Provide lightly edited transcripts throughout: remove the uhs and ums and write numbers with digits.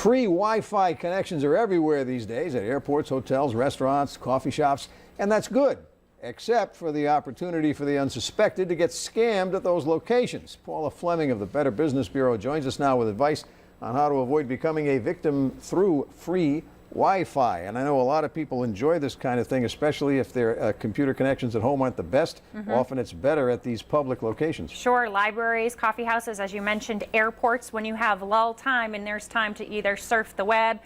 Free Wi-Fi connections are everywhere these days at airports, hotels, restaurants, coffee shops, and that's good, except for the opportunity for the unsuspected to get scammed at those locations. Paula Flemming of the Better Business Bureau joins us now with advice on how to avoid becoming a victim through free Wi-Fi. And I know a lot of people enjoy this kind of thing, especially if their computer connections at home aren't the best. Often it's better at these public locations. Sure, libraries, coffee houses, as you mentioned, airports, when you have lull time and there's time to either surf the web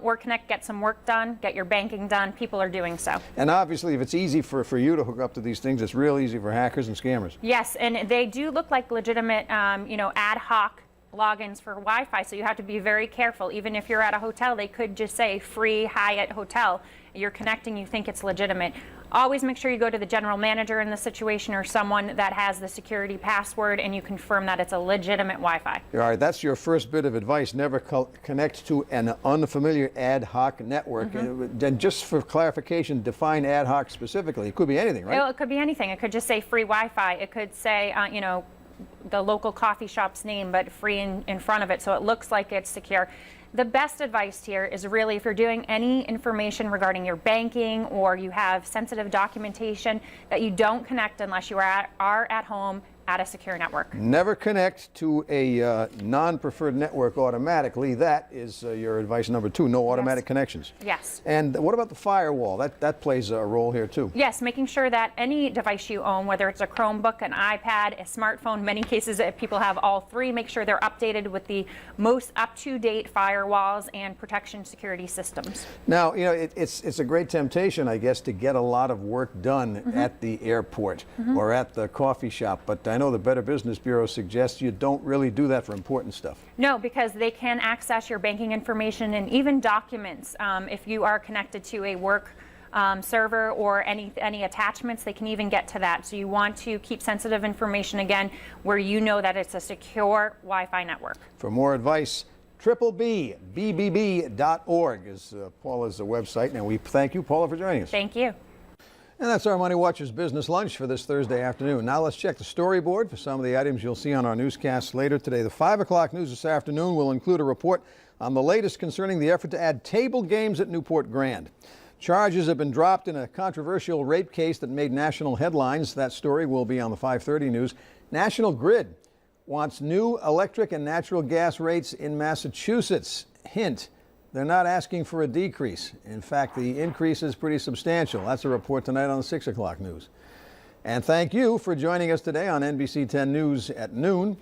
or connect, get some work done, get your banking done, people are doing so. And obviously, if it's easy for you to hook up to these things, it's real easy for hackers and scammers. Yes, and they do look like legitimate, ad hoc logins for Wi-Fi, so you have to be very careful. Even if you're at a hotel, they could just say free Hyatt hotel. You're connecting, you think it's legitimate. Always make sure you go to the general manager in the situation or someone that has the security password and you confirm that it's a legitimate Wi-Fi. All right, that's your first bit of advice. Never connect to an unfamiliar ad hoc network. And just for clarification, define ad hoc specifically. It could be anything, right? It could be anything. It could just say free Wi-Fi. It could say, the local coffee shop's name, but free in front of it, so it looks like it's secure. The best advice here is really, if you're doing any information regarding your banking or you have sensitive documentation, that you don't connect unless you are at home at a secure network. Never connect to a non-preferred network automatically. That is your advice number 2, no automatic connections. Yes. And what about the firewall? That plays a role here too. Yes, making sure that any device you own, whether it's a Chromebook, an iPad, a smartphone, in many cases if people have all three, make sure they're updated with the most up-to-date firewalls and protection security systems. Now, it's a great temptation, I guess, to get a lot of work done at the airport or at the coffee shop, but I know the Better Business Bureau suggests you don't really do that for important stuff. No, because they can access your banking information and even documents. If you are connected to a work server or any attachments, they can even get to that. So you want to keep sensitive information, again, where you know that it's a secure Wi-Fi network. For more advice, BBB.org is Paula's website. And we thank you, Paula, for joining us. Thank you. And that's our Money Watchers Business Lunch for this Thursday afternoon. Now let's check the storyboard for some of the items you'll see on our newscasts later today. The 5 o'clock news this afternoon will include a report on the latest concerning the effort to add table games at Newport Grand. Charges have been dropped in a controversial rape case that made national headlines. That story will be on the 5:30 news. National Grid wants new electric and natural gas rates in Massachusetts. Hint: they're not asking for a decrease. In fact, the increase is pretty substantial. That's a report tonight on the 6 o'clock news. And thank you for joining us today on NBC 10 News at noon.